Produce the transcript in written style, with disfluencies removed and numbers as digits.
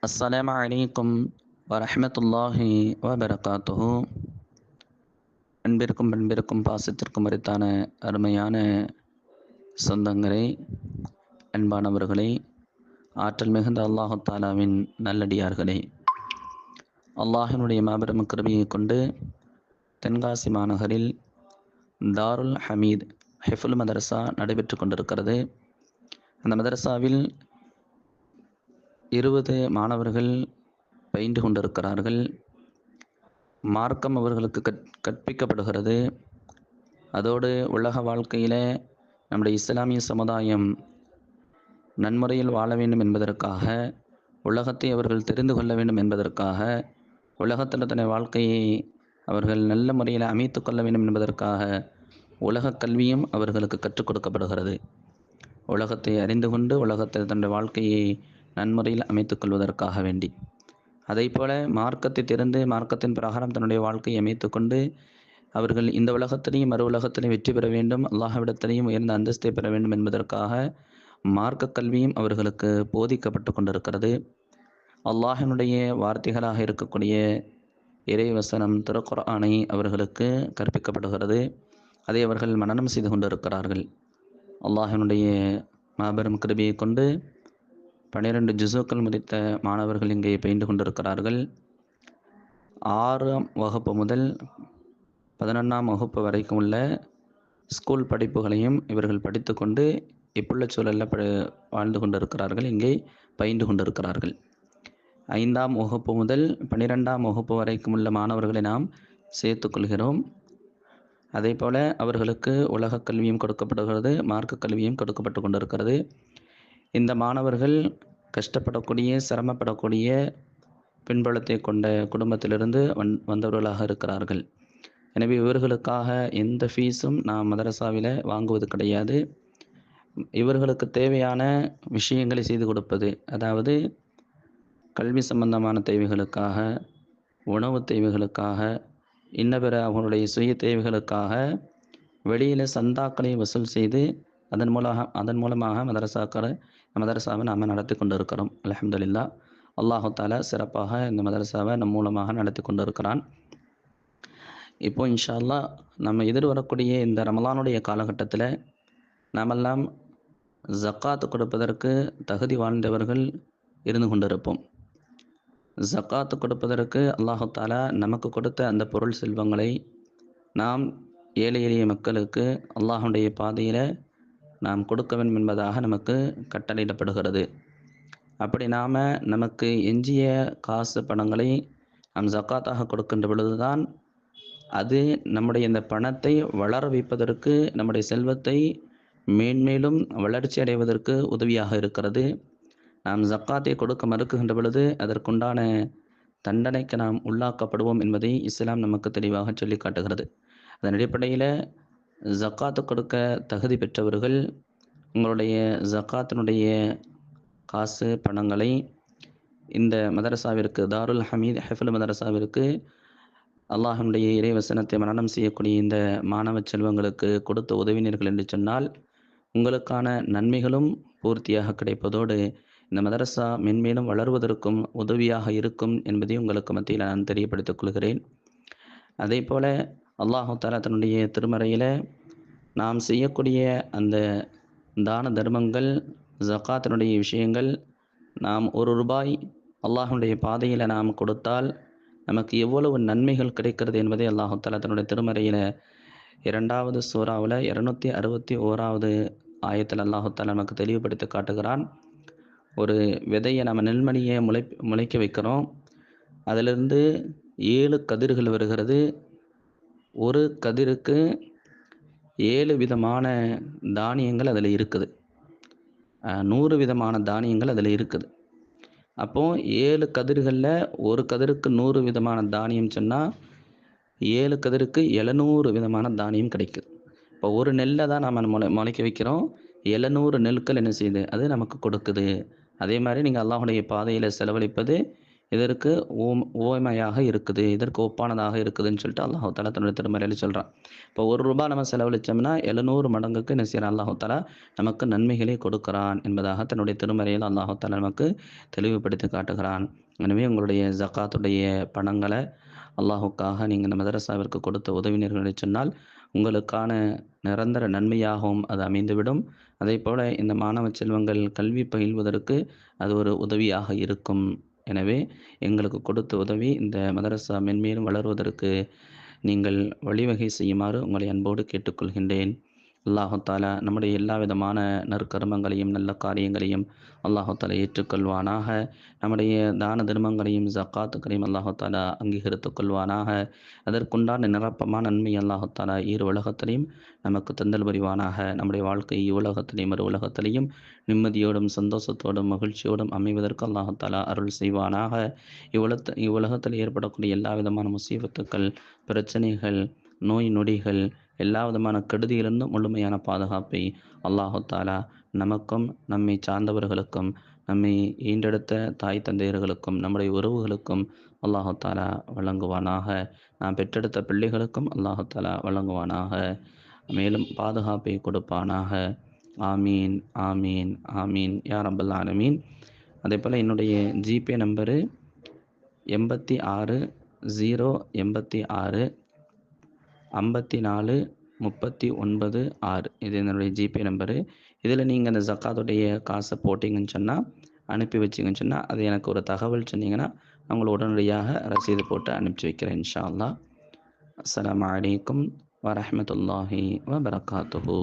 அஸ்ஸலாமு அலைக்கும் வரஹ்மத்துல்லாஹி வபரகாத்துஹு. அன்பிற்கும் பண்பிற்கும் பாசத்திற்கும் உரித்தான அருமையான சொந்தங்களே, அன்பானவர்களே, ஆற்றல் மிகுந்த அல்லாஹு தாலாவின் நல்லடியார்களே, அல்லாஹினுடைய மாபெரும் கிருபையை கொண்டு தென்காசி மாநகரில் தாருல் ஹமீத் ஹிஃபுல் மதரசா நடைபெற்று கொண்டிருக்கிறது. அந்த மதரசாவில் 20 மாணவர்கள் பயின்று கொண்டிருக்கிறார்கள். மார்க்கம் அவர்களுக்கு கற்பிக்கப்படுகிறது. அதோடு உலக வாழ்க்கையில் நம்முடைய இஸ்லாமிய சமுதாயம் நன்முறையில் வாழ வேண்டும் என்பதற்காக, உலகத்தை அவர்கள் தெரிந்து கொள்ள வேண்டும் என்பதற்காக, உலகத்தில் தன்னுடைய வாழ்க்கையை அவர்கள் நல்ல முறையில் அமைத்து கொள்ள வேண்டும் என்பதற்காக உலக கல்வியும் அவர்களுக்கு கற்றுக் கொடுக்கப்படுகிறது. உலகத்தை அறிந்து கொண்டு உலகத்தில் தன்னுடைய வாழ்க்கையை நன்முறையில் அமைத்துக் கொள்வதற்காக வேண்டி, அதைப்போல மார்க்கத்தை தெரிந்து மார்க்கத்தின் பிரகாரம் தன்னுடைய வாழ்க்கையை அமைத்து கொண்டு அவர்கள் இந்த உலகத்திலையும் மறு உலகத்திலையும் வெற்றி பெற வேண்டும், அல்லாஹ்விடத்திலையும் உயர்ந்த அந்தஸ்தை பெற வேண்டும் என்பதற்காக மார்க்க கல்வியும் அவர்களுக்கு போதிக்கப்பட்டு கொண்டிருக்கிறது. அல்லாஹினுடைய வார்த்தைகளாக இருக்கக்கூடிய இறைவசனம் திருக்குர்ஆனை அவர்களுக்கு கற்பிக்கப்படுகிறது. அதை அவர்கள் மனனம் செய்து கொண்டிருக்கிறார்கள். அல்லாஹினுடைய மாபெரும் கிருபையை கொண்டு 12 ஜுஸுக்கள் முடித்த மாணவர்கள் இங்கே பயின்று கொண்டிருக்கிறார்கள். 6ஆம் வகுப்பு முதல் 11ஆம் வகுப்பு வரைக்கும் உள்ள ஸ்கூல் படிப்புகளையும் இவர்கள் படித்து கொண்டு இப்புள்ள சூழலில் வாழ்ந்து கொண்டிருக்கிறார்கள், இங்கே பயின்று கொண்டிருக்கிறார்கள். 5ஆம் வகுப்பு முதல் 12ஆம் வகுப்பு வரைக்கும் உள்ள மாணவர்களை நாம் சேர்த்துக்கொள்கிறோம். அதே போல் அவர்களுக்கு உலக கல்வியும் கொடுக்கப்படுகிறது, மார்க்க கல்வியும் கொடுக்கப்பட்டு கொண்டிருக்கிறது. இந்த மாணவர்கள் கஷ்டப்படக்கூடிய, சிரமப்படக்கூடிய பின்புலத்தை கொண்ட குடும்பத்திலிருந்து வந்தவர்களாக இருக்கிறார்கள். எனவே இவர்களுக்காக எந்த ஃபீஸும் நாம் மதரசாவில் வாங்குவது கிடையாது. இவர்களுக்கு தேவையான விஷயங்களை செய்து கொடுப்பது, அதாவது கல்வி சம்பந்தமான தேவைகளுக்காக, உணவு தேவைகளுக்காக, இன்னபிற அவர்களுடைய சுய தேவைகளுக்காக வெளியில் சந்தாக்களை வசூல் செய்து அதன் மூலமாக மதரசாவை நாம் நடத்தி கொண்டு இருக்கிறோம். அல்ஹம்துலில்லாஹ். அல்லாஹு தாலா சிறப்பாக இந்த மதரசாவை நம் மூலமாக நடத்தி கொண்டு இருக்கிறான். இப்போ இன்ஷா அல்லாஹ் நம்ம எதிர்வரக்கூடிய இந்த ரமலானுடைய காலகட்டத்தில் நாமெல்லாம் ஜக்காத்து கொடுப்பதற்கு தகுதி வாழ்ந்தவர்கள் இருந்து கொண்டிருப்போம். ஜக்காத்து கொடுப்பதற்கு அல்லாஹு தாலா நமக்கு கொடுத்த அந்த பொருள் செல்வங்களை நாம் ஏழை எளிய மக்களுக்கு அல்லாஹுடைய பாதையில் நாம் கொடுக்க வேண்டும் என்பதாக நமக்கு கட்டளையிடப்படுகிறது. அப்படி நமக்கு எஞ்சிய காசு பணங்களை நாம் ஜக்காத்தாக கொடுக்கின்ற பொழுதுதான் அது நம்முடைய இந்த பணத்தை வளர வைப்பதற்கு, நம்முடைய செல்வத்தை மேன்மேலும் வளர்ச்சி அடைவதற்கு உதவியாக இருக்கிறது. நாம் ஜக்காத்தை கொடுக்க மறுக்குகின்ற பொழுது அதற்குண்டான தண்டனைக்கு நாம் உள்ளாக்கப்படுவோம் என்பதை இஸ்லாம் நமக்கு தெளிவாக சொல்லி காட்டுகிறது. அதன் அடிப்படையில் ஜக்காத்து கொடுக்க தகுதி பெற்றவர்கள் உங்களுடைய ஜக்காத்தினுடைய காசு பணங்களை இந்த மதரசாவிற்கு, தாருல் ஹமீத் ஹிஃபுல் மதரசாவிற்கு அல்லாஹ்வுடைய இறைவசனத்தை மனனம் செய்யக்கூடிய இந்த மாணவ செல்வங்களுக்கு கொடுத்த உதவினர்கள் என்று சொன்னால் உங்களுக்கான நன்மைகளும் பூர்த்தியாக கிடைப்பதோடு இந்த மதரசா மென்மேலும் வளர்வதற்கும் உதவியாக இருக்கும் என்பதை உங்களுக்கு மத்தியில் நான் தெரியப்படுத்திக் கொள்கிறேன். அதே போல அல்லாஹு தஆலா தன்னுடைய திருமறையில் நாம் செய்யக்கூடிய அந்த தான தர்மங்கள், ஜக்காத்தினுடைய விஷயங்கள், நாம் ₹1 அல்லாஹ்வுடைய பாதையில் நாம் கொடுத்தால் நமக்கு எவ்வளவு நன்மைகள் கிடைக்கிறது என்பதை அல்லாஹு தஆலா தன்னுடைய திருமறையில் 2வது சூறாவில் 261வது ஆயத்தில் அல்லாஹு தஆலா நமக்கு தெளிவுபடுத்தி காட்டுகிறான். ஒரு விதையை நம்ம நெல்மணியை முளைக்க வைக்கிறோம், அதிலிருந்து 7 கதிர்கள் வருகிறது. ஒரு கதிருக்கு 7 விதமான தானியங்கள் அதில் இருக்குது, 100 விதமான தானியங்கள் அதில் இருக்குது. அப்போது 7 கதிர்களில் ஒரு கதிருக்கு 100 விதமான தானியம் சொன்னால் 7 கதிருக்கு 700 விதமான தானியம் கிடைக்குது. இப்போ ஒரு நெல்லை தான் நம்ம முளைக்க வைக்கிறோம், 700 நெல்கள் என்ன செய்யுது, அது நமக்கு கொடுக்குது. அதே மாதிரி நீங்கள் அல்லாஹ்வுடைய பாதையில் செலவழிப்பது இதற்கு உவமையாக இருக்குது, இதற்கு ஒப்பானதாக இருக்குதுன்னு சொல்லிட்டு அல்லாஹ் தஆலா தன்னுடைய திருமறையில சொல்றான். இப்போ ரூ. 1 நம்ம செலவழிச்சோம்னா 700 மடங்குக்கு என்ன செய்றான் அல்லாஹ் தஆலா நமக்கு நன்மைகளை கொடுக்கிறான் என்பதாக தன்னுடைய திருமறையில் அல்லாஹ் தஆலா நமக்கு தெளிவுபடுத்தி காட்டுகிறான். எனவே உங்களுடைய ஜக்காத்துடைய பணங்கள அல்லாஹ்வுக்காக நீங்க இந்த மதரசாவிற்கு கொடுத்து உதவினீர்கள் என்று சொன்னால், உங்களுக்கான நிரந்தர நன்மையாகவும் அது அமைந்துவிடும். அதேபோல இந்த மாணவ செல்வங்கள் கல்வி பயில்வதற்கு அது ஒரு உதவியாக இருக்கும். எனவே எங்களுக்கு கொடுத்த உதவி இந்த மதரசா மென்மேலும் வளருவதற்கு நீங்கள் வழிவகை செய்யுமாறு உங்களை அன்போடு கேட்டுக்கொள்கின்றேன். அல்லாஹு தாலா நம்முடைய எல்லா விதமான நற்கர்மங்களையும் நல்ல காரியங்களையும் அல்லாஹு தாலா ஏற்றுக்கொள்வானாக. நம்முடைய தான தர்மங்களையும் ஜக்காத்துக்களையும் அல்லாஹு தாலா அங்கீகரித்துக் கொள்வானாக. அதற்குண்டான நிரப்பமான நன்மை அல்லாஹு தாலா இரு உலகத்திலையும் நமக்கு தந்தல் புரிவானாக. நம்முடைய வாழ்க்கை இவ்வுலகத்திலையும் மறு உலகத்திலையும் நிம்மதியோடும் சந்தோஷத்தோடும் மகிழ்ச்சியோடும் அமைவதற்கு அல்லாஹு தாலா அருள் செய்வானாக. இவ்வுலகத்தில் ஏற்படக்கூடிய எல்லா விதமான முசீபத்துக்கள், பிரச்சனைகள், நோய் நொடிகள், எல்லா விதமான கெடுதியிலிருந்தும் முழுமையான பாதுகாப்பை அல்லாஹு தாலா நமக்கும் நம்மை சார்ந்தவர்களுக்கும் நம்மை ஈண்டெடுத்த தாய் தந்தையர்களுக்கும் நம்முடைய உறவுகளுக்கும் அல்லாஹு தாலா வழங்குவானாக. நாம் பெற்றெடுத்த பிள்ளைகளுக்கும் அல்லாஹு தாலா வழங்குவானாக. மேலும் பாதுகாப்பை கொடுப்பானாக. ஆமீன் ஆமீன் ஆமீன் யா ரப்பல் ஆலமீன். அதே போல் என்னுடைய ஜிபே நம்பரு 86 086 54 39 6. இது என்னுடைய ஜிபே நம்பரு. இதில் நீங்கள் அந்த ஜக்காத்துடைய காசை போட்டிங்கன்னு சொன்னால், அனுப்பி வச்சிங்கன்னு சொன்னால், அது எனக்கு ஒரு தகவல் சொன்னீங்கன்னா நான் உங்களை உடனடியாக ரசீது போட்டு அனுப்பிச்சி வைக்கிறேன் இன்ஷா அல்லாஹ். அஸ்ஸலாமு அலைக்கும் வரஹ்மத்துல்லாஹி வபரகாத்துஹு.